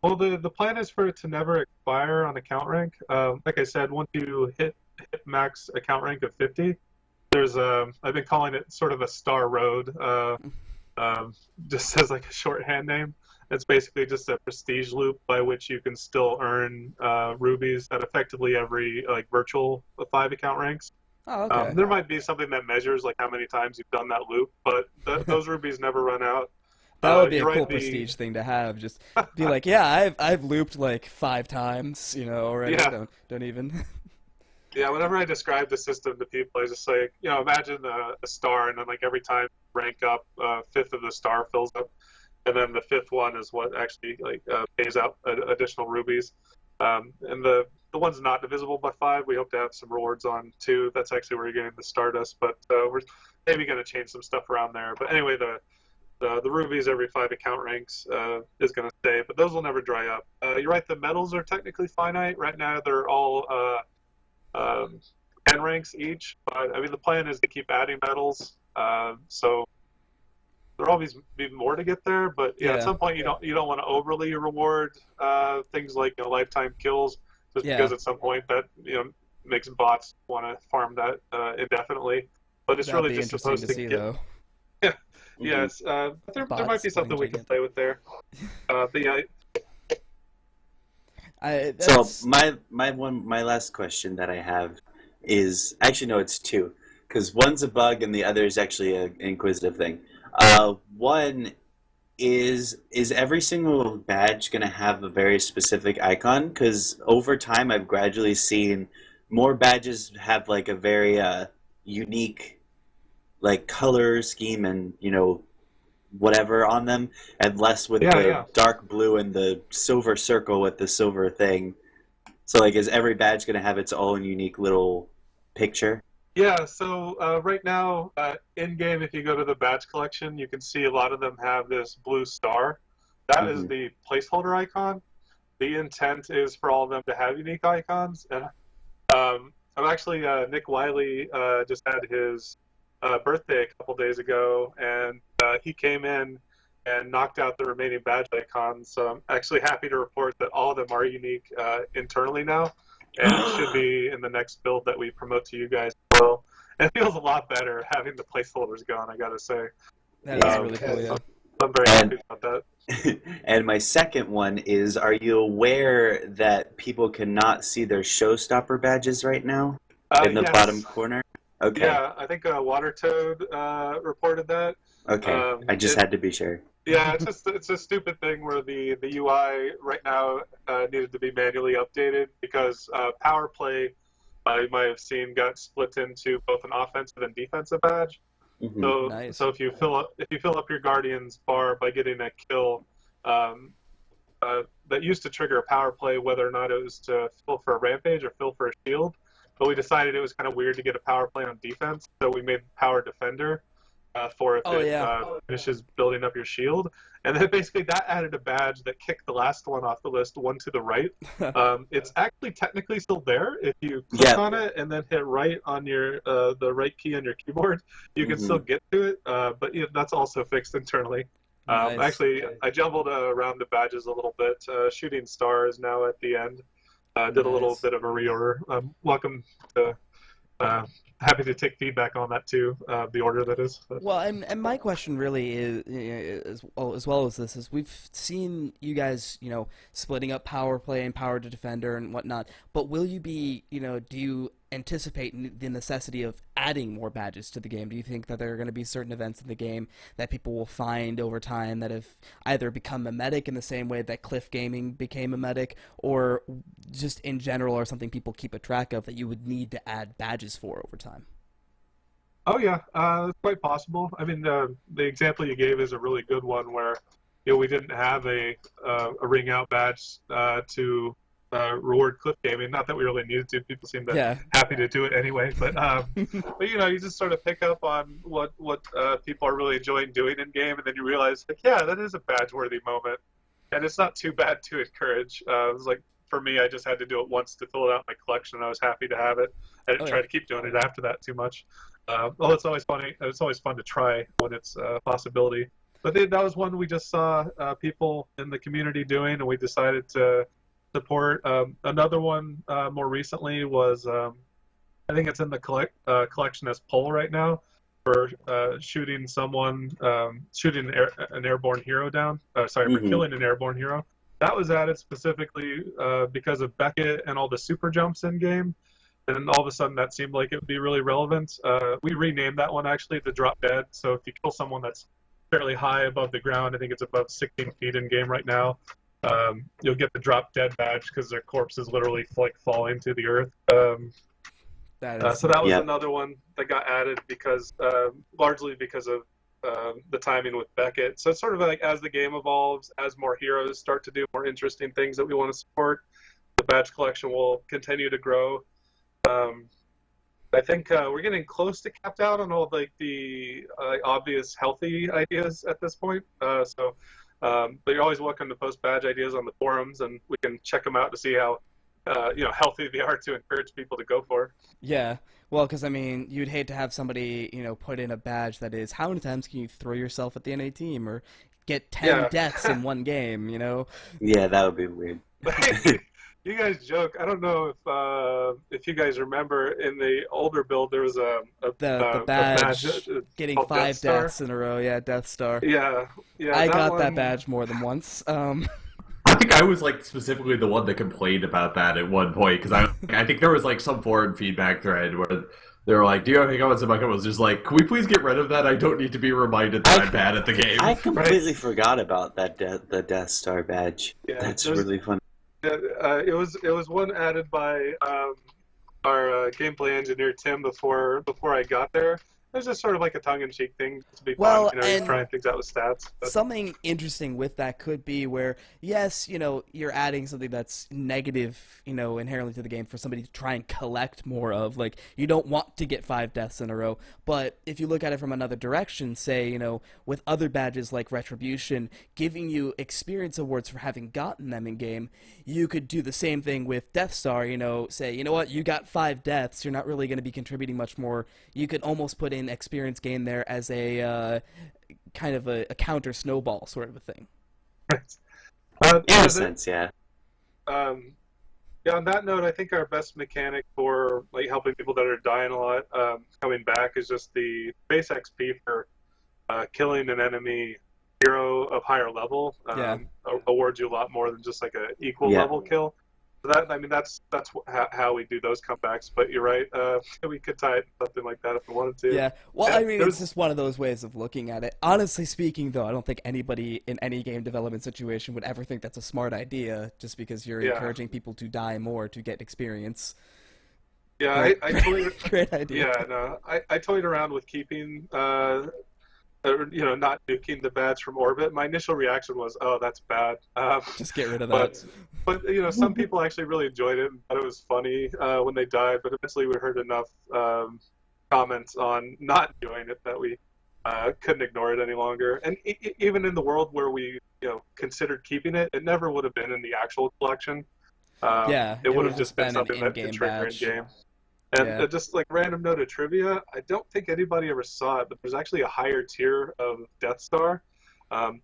Well, the plan is for it to never expire on account rank. Like I said, once you hit max account rank of 50, there's I've been calling it sort of a star road, just as like a shorthand name. It's basically just a prestige loop by which you can still earn rubies at effectively every like virtual 5 account ranks. Oh, okay. There might be something that measures like how many times you've done that loop, but those rubies never run out. That would be a cool prestige thing to have. Just be like, yeah, I've looped like 5 times, already. Yeah. Don't even. Yeah, whenever I describe the system to people, I just say, imagine a star, and then like every time you rank up, fifth of the star fills up, and then the fifth one is what actually pays out additional rubies. And the one's not divisible by 5. We hope to have some rewards on 2. That's actually where you're getting the stardust, but we're maybe going to change some stuff around there. But anyway, the rubies every 5 account ranks is going to stay, but those will never dry up. You're right, the medals are technically finite. Right now they're all 10 ranks each, but I mean the plan is to keep adding medals. So there'll always be more to get there, but at some point you don't want to overly reward things like lifetime kills, just because at some point that makes bots want to farm that indefinitely. But it's That'd really be just interesting supposed to to see, get. though. Yes, but there might be something we can play with there. But yeah, So my last question that I have is actually no, it's 2, because one's a bug and the other is actually an inquisitive thing. One is every single badge going to have a very specific icon? Because over time I've gradually seen more badges have like a very unique like color scheme and whatever on them, and less with the dark blue and the silver circle with the silver thing. So like, is every badge going to have its own unique little picture? Yeah, so right now, in-game, if you go to the badge collection, you can see a lot of them have this blue star. That is the placeholder icon. The intent is for all of them to have unique icons. And I'm actually, Nick Wiley just had his birthday a couple days ago, and he came in and knocked out the remaining badge icons. So I'm actually happy to report that all of them are unique internally now, and it should be in the next build that we promote to you guys as well. And it feels a lot better having the placeholders gone, I gotta say. That is really cool, yeah. I'm very happy about that. And my second one is, are you aware that people cannot see their showstopper badges right now in the bottom corner? Okay. Yeah, I think Water Toad reported that. Okay, I just had to be sure. Yeah, it's a stupid thing where the UI right now needed to be manually updated because Power Play, you might have seen, got split into both an offensive and defensive badge. So Nice. so if you fill up your Guardian's bar by getting a kill, that used to trigger a Power Play, whether or not it was to fill for a Rampage or fill for a shield. But we decided it was kind of weird to get a Power Play on defense, so we made Power Defender for if it finishes building up your shield. And then basically that added a badge that kicked the last one off the list, one to the right. It's actually technically still there. If you click on it and then hit right on your the right key on your keyboard, you can still get to it. But that's also fixed internally. Nice. Actually, I jumbled around the badges a little bit. Shooting Star is now at the end. Did a little bit of a reorder. Welcome to. Happy to take feedback on that too. The order that is. Well, and my question really is as well as this is, we've seen you guys, splitting up Power Play and Power to Defender and whatnot. But will you be, do you anticipate the necessity of adding more badges to the game? Do you think that there are going to be certain events in the game that people will find over time that have either become mimetic in the same way that Cliff Gaming became mimetic, or just in general are something people keep a track of that you would need to add badges for over time? Oh yeah, it's quite possible. I mean, the example you gave is a really good one where we didn't have a ring out badge to reward Cliff Gaming. Not that we really needed to. People seem happy to do it anyway. But but you just sort of pick up on what people are really enjoying doing in game, and then you realize that is a badge worthy moment, and it's not too bad to encourage. It was like, for me, I just had to do it once to fill it out in my collection. I was happy to have it. I didn't try to keep doing it after that too much. Well, it's always funny. It's always fun to try when it's a possibility. But that was one we just saw people in the community doing, and we decided to support. Another one more recently was, I think it's in the collection as poll right now, for shooting someone, shooting an airborne hero down. For killing an airborne hero. That was added specifically because of Beckett and all the super jumps in game. And all of a sudden that seemed like it would be really relevant. We renamed that one actually to Drop Dead. So if you kill someone that's fairly high above the ground, I think it's above 16 feet in game right now, you'll get the Drop Dead badge because their corpse is literally like falling to the earth. That is So that was Yep. another one that got added because largely because of the timing with Beckett. So it's sort of like as the game evolves, as more heroes start to do more interesting things that we want to support, the badge collection will continue to grow. Um, I think we're getting close to capped out on all like the obvious healthy ideas at this point. But you're always welcome to post badge ideas on the forums, and we can check them out to see how healthy they are to encourage people to go for. Yeah. Well, because I mean, you'd hate to have somebody, put in a badge that is how many times can you throw yourself at the NA team or get 10 Yeah. deaths in one game, Yeah, that would be weird. You guys joke. I don't know if you guys remember in the older build there was The a badge badge getting called Death 5 Star. deaths in a row, yeah, Death Star. Yeah, yeah. I that got one, that badge more than once. I think I was like specifically the one that complained about that at one point because I think there was like some forum feedback thread where they were like, "Do you have any comments?" And my comment was just like, "Can we please get rid of that? I don't need to be reminded that I'm bad at the game." I completely forgot about that the Death Star badge. Yeah, That's really funny. it was one added by our gameplay engineer Tim before I got there. It was just sort of like a tongue-in-cheek thing to be Well, fun. He's and trying things out with stats. But, something interesting with that could be where, yes, you're adding something that's negative, inherently to the game for somebody to try and collect more of. Like, you don't want to get 5 deaths in a row. But if you look at it from another direction, say, with other badges like Retribution, giving you experience awards for having gotten them in game, you could do the same thing with Death Star, say, you know what, you got 5 deaths, you're not really going to be contributing much more. You could almost put in experience gain there as a kind of a counter snowball sort of a thing. In a sense, yeah. Yeah, on that note, I think our best mechanic for like helping people that are dying a lot coming back is just the base XP for killing an enemy hero of higher level. Awards you a lot more than just like a equal level kill. So that's how we do those comebacks. But you're right, we could tie it something like that if we wanted to. Yeah, well, I mean, it's just one of those ways of looking at it. Honestly speaking, though, I don't think anybody in any game development situation would ever think that's a smart idea, just because you're encouraging people to die more to get experience. Yeah, great idea. Yeah, no, I toyed around with keeping not nuking the badge from orbit. My initial reaction was, "Oh, that's bad." Just get rid of that. But some people actually really enjoyed it and thought it was funny when they died. But eventually, we heard enough comments on not doing it that we couldn't ignore it any longer. And even in the world where we considered keeping it, it never would have been in the actual collection. It would have just been something that could trigger in game. And just like random note of trivia, I don't think anybody ever saw it, but there's actually a higher tier of Death Star.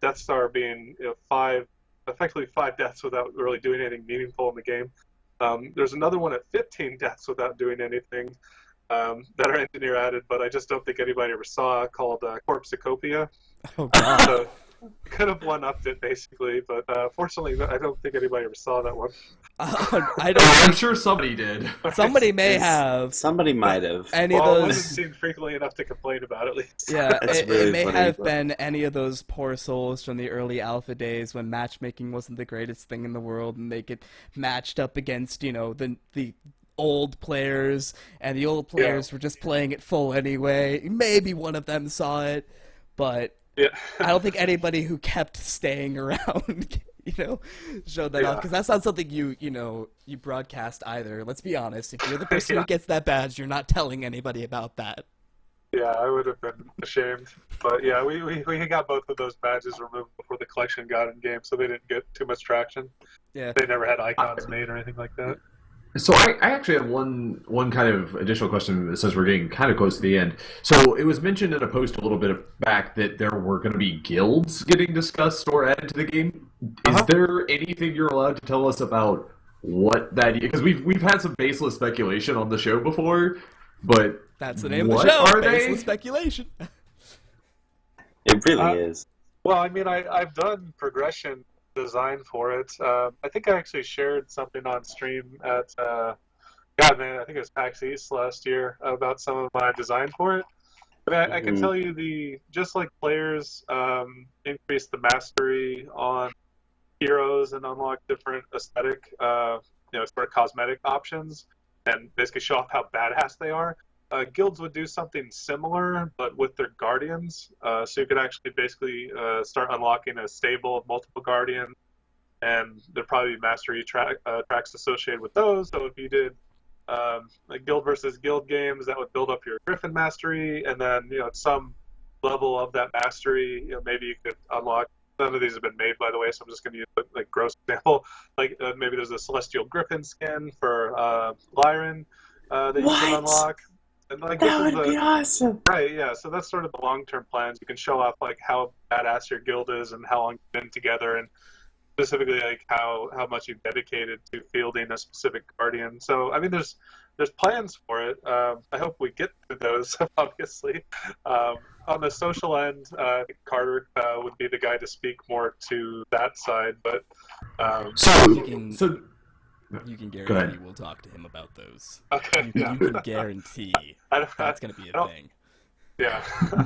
Death Star being effectively 5 deaths without really doing anything meaningful in the game. There's another one at 15 deaths without doing anything that our engineer added, but I just don't think anybody ever saw, called Corpsicopia. Oh, God. So, could have one-upped it, basically, but fortunately, I don't think anybody ever saw that one. I'm sure somebody did. Somebody may have. Somebody might have. Any of It those. wasn't seen frequently enough to complain about, at least. Yeah, really it may funny, have but- been any of those poor souls from the early alpha days when matchmaking wasn't the greatest thing in the world, and they get matched up against, the old players, and the old players were just playing it full anyway. Maybe one of them saw it, but I don't think anybody who kept staying around, showed that off, because that's not something you broadcast either. Let's be honest. If you're the person who gets that badge, you're not telling anybody about that. Yeah, I would have been ashamed. But yeah, we got both of those badges removed before the collection got in game, so they didn't get too much traction. Yeah. They never had icons made or anything like that. So I actually had one kind of additional question since we're getting kind of close to the end. So it was mentioned in a post a little bit back that there were going to be guilds getting discussed or added to the game. Is there anything you're allowed to tell us about what that? Because we've had some baseless speculation on the show before, but that's the name of the show. Are baseless they? Speculation. It really is. Well, I mean, I've done progression design for it. I think I actually shared something on stream at I think it was PAX East last year about some of my design for it. But I can tell you just like players increase the mastery on heroes and unlock different aesthetic, sort of cosmetic options. and basically show off how badass they are. Guilds would do something similar, but with their guardians. So you could actually basically start unlocking a stable of multiple guardians, and there'd probably be mastery tracks associated with those. So if you did like guild versus guild games, that would build up your Griffin mastery, and then at some level of that mastery, maybe you could unlock. None of these have been made, by the way, so I'm just going to use like gross example. Like maybe there's a Celestial Griffin skin for Lyran that you can unlock. And like That would be awesome. right, yeah. So that's sort of the long-term plans. You can show off like how badass your guild is and how long you've been together, and specifically like how much you've dedicated to fielding a specific guardian. So I mean, there's plans for it. I hope we get to those. Obviously, on the social end, I think Carter would be the guy to speak more to that side. But You can guarantee we'll talk to him about those. Okay, You can guarantee that's going to be a thing. Yeah.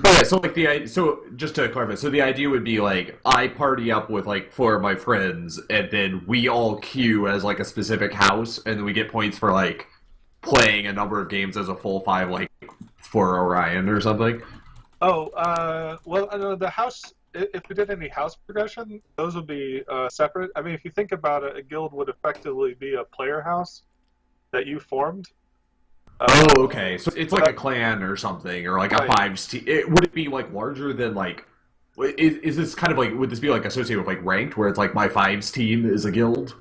Yeah, so like so just to clarify, so the idea would be like I party up with like 4 of my friends, and then we all queue as like a specific house, and then we get points for like playing a number of games as a full 5, like for Orion or something. Oh, well, I know the house. If we did any house progression, those would be separate. I mean, if you think about it, a guild would effectively be a player house that you formed. Oh, okay. So it's like a clan or something, or like a 5s team. Would it be like larger than like? Is this kind of like? Would this be like associated with like ranked, where it's like my 5s team is a guild?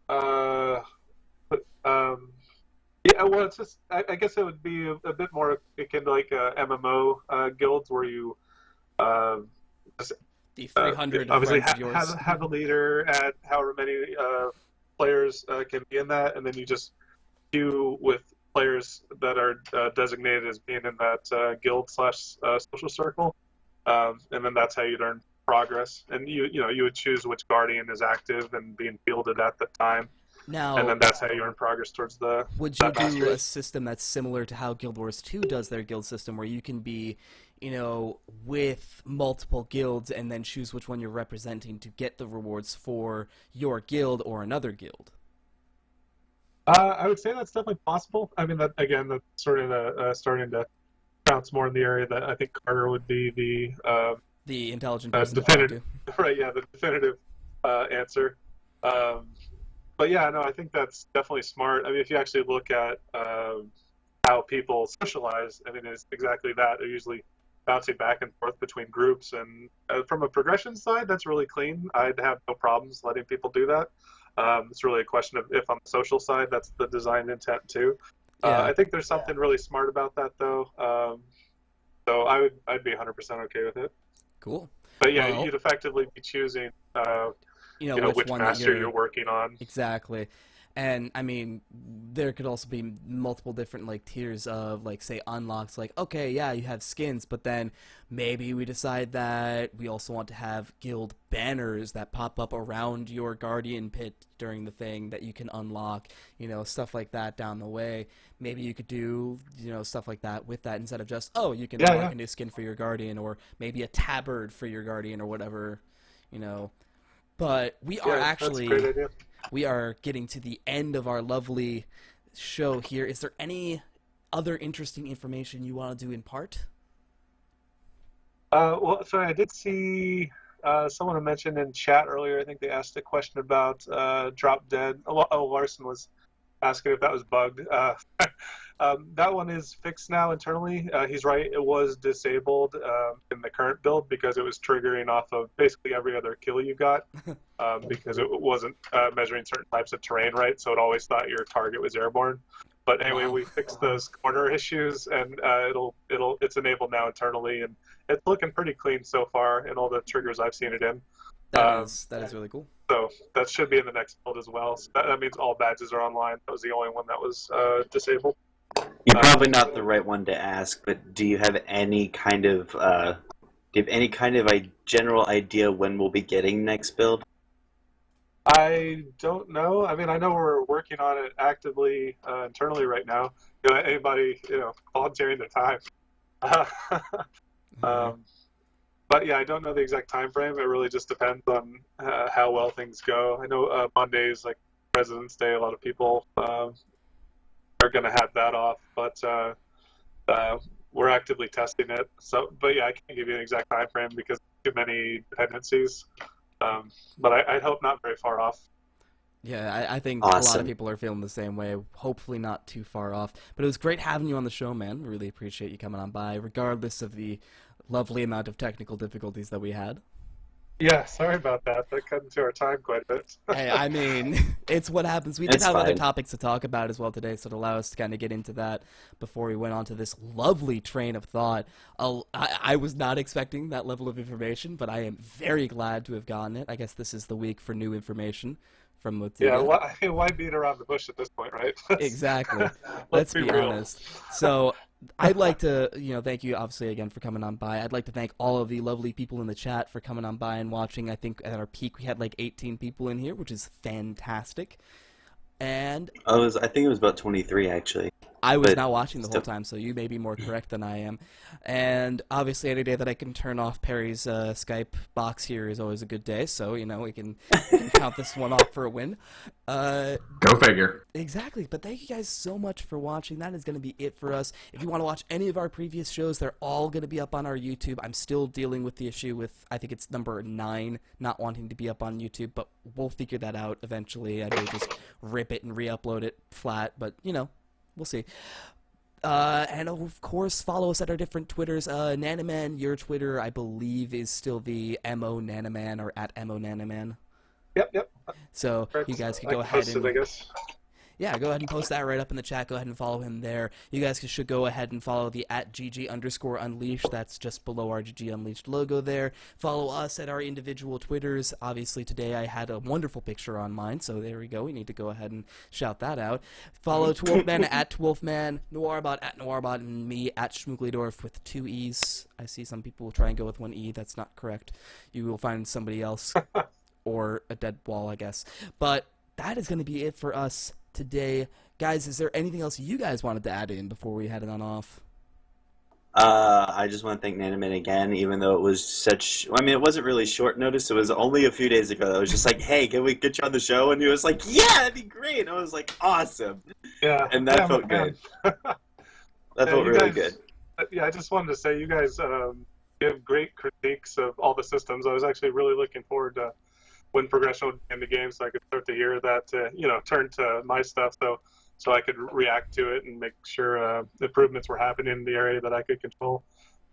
Yeah. Well, it's just. I guess it would be a bit more akin to like MMO guilds where you. The 300 obviously friends of yours. have a leader at however many players can be in that, and then you just queue with players that are designated as being in that guild / social circle, and then that's how you earn progress. And you would choose which guardian is active and being fielded at the time. Now, and then that's how you earn progress towards the. Would you do a system that's similar to how Guild Wars 2 does their guild system, where you can be, with multiple guilds and then choose which one you're representing to get the rewards for your guild or another guild? I would say that's definitely possible. I mean, that's sort of starting to bounce more in the area that I think Carter would be the intelligent person definitive, right? Yeah, the definitive answer. But yeah, no, I think that's definitely smart. I mean, if you actually look at how people socialize, I mean, it's exactly that. They're usually bouncing back and forth between groups, and from a progression side, that's really clean. I'd have no problems letting people do that. It's really a question of if on the social side, that's the design intent too. Yeah. I think there's something really smart about that, though. So I'd be 100% okay with it. Cool. But yeah, you'd effectively be choosing, which master you're working on. Exactly. And I mean, there could also be multiple different tiers of say unlocks. Okay, yeah, you have skins, but then maybe we decide that we also want to have guild banners that pop up around your guardian pit during the thing that you can unlock. Stuff like that down the way. Maybe you could do stuff like that with that instead of just you can unlock a new skin for your guardian, or maybe a tabard for your guardian or whatever. But we are actually. That's a great idea. We are getting to the end of our lovely show here. Is there any other interesting information you want to do in part? Well, sorry, I did see someone mentioned in chat earlier. I think they asked a question about Drop Dead. Larson was asking if that was bugged. That one is fixed now internally. He's right. It was disabled in the current build because it was triggering off of basically every other kill you got because it wasn't measuring certain types of terrain right. So it always thought your target was airborne. But anyway, we fixed those corner issues, and it's enabled now internally, and it's looking pretty clean so far in all the triggers I've seen it in. That is really cool. So that should be in the next build as well. So that means all badges are online. That was the only one that was disabled. You're probably not the right one to ask, but do you have any kind of general idea when we'll be getting next build? I don't know. I mean, I know we're working on it actively internally right now. Anybody, volunteering their time. But yeah, I don't know the exact time frame. It really just depends on how well things go. I know Mondays, like President's Day, a lot of people are going to have that off, but we're actively testing it. So, but yeah, I can't give you an exact time frame because too many dependencies. But I hope not very far off. Yeah, I think a lot of Awesome. people are feeling the same way. Hopefully not too far off. But it was great having you on the show, man. Really appreciate you coming on by, regardless of the lovely amount of technical difficulties that we had. Yeah, sorry about that. That cut into our time quite a bit. Hey, I mean, it's what happens. We did It's have other fine. topics to talk about as well today, so it allowed us to kind of get into that before we went on to this lovely train of thought. I was not expecting that level of information, but I am very glad to have gotten it. I guess this is the week for new information from Yeah, Motiga. why beat around the bush at this point, right? Exactly. Let's Let's be be real. honest. So I'd like to, thank you obviously again for coming on by. I'd like to thank all of the lovely people in the chat for coming on by and watching. I think at our peak we had like 18 people in here, which is fantastic. And I think it was about 23 actually. I was But not watching the whole still. time, so you may be more correct than I am. And obviously, any day that I can turn off Perry's Skype box here is always a good day. So we can count this one off for a win. Go figure. Exactly. But thank you guys so much for watching. That is going to be it for us. If you want to watch any of our previous shows, they're all going to be up on our YouTube. I'm still dealing with the issue with, I think it's number 9, not wanting to be up on YouTube, but we'll figure that out eventually. I may just rip it and re-upload it flat, but we'll see. And of course, follow us at our different Twitters. Nanaman, your Twitter, I believe, is still the MO Nanaman or at MO Nanaman. Yep. So you guys can go ahead Posted, I and guess. go ahead and post that right up in the chat. Go ahead and follow him there. You guys should go ahead and follow the at GG_Unleashed. That's just below our GG Unleashed logo there. Follow us at our individual Twitters. Obviously, today I had a wonderful picture on mine, so there we go. We need to go ahead and shout that out. Follow Twolfman at Twolfman, Noirbot at Noirbot, and me at Schmooglydorf with 2 E's. I see some people will try and go with 1 E. That's not correct. You will find somebody else or a dead wall, I guess. But that is going to be it for us today. Guys, is there anything else you guys wanted to add in before we headed on off? I just want to thank Nanaman again, even though it was it wasn't really short notice. It was only a few days ago that I was just like, hey, can we get you on the show? And he was like, yeah, that'd be great. And I was like, awesome. Yeah. And that felt man. good. That felt you really guys- good. Yeah, I just wanted to say you guys give great critiques of all the systems. I was actually really looking forward to when progression would be in the game, so I could start to hear that, turn to my stuff, so I could react to it and make sure improvements were happening in the area that I could control.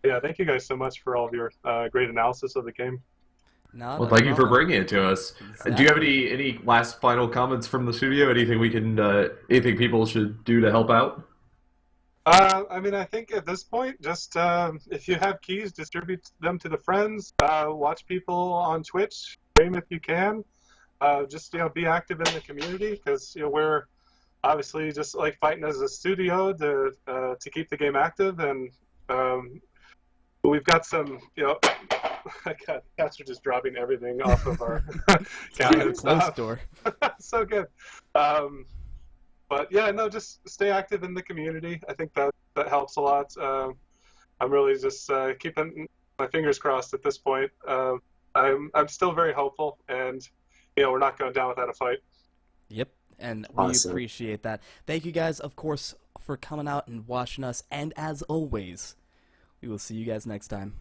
Yeah, thank you guys so much for all of your great analysis of the game. Well, thank you for bringing it to us. Exactly. Do you have any last final comments from the studio? Anything we can, anything people should do to help out? I think at this point, just if you have keys, distribute them to the friends. Watch people on Twitch, stream if you can. Just be active in the community because we're obviously just like fighting as a studio to keep the game active, and we've got some cats are just dropping everything off of our cabinet Close stuff. door. So good. But yeah, no, just stay active in the community. I think that helps a lot. I'm really just keeping my fingers crossed at this point. I'm still very hopeful, and we're not going down without a fight. Yep, and we Awesome. appreciate that. Thank you guys, of course, for coming out and watching us, and as always, we will see you guys next time.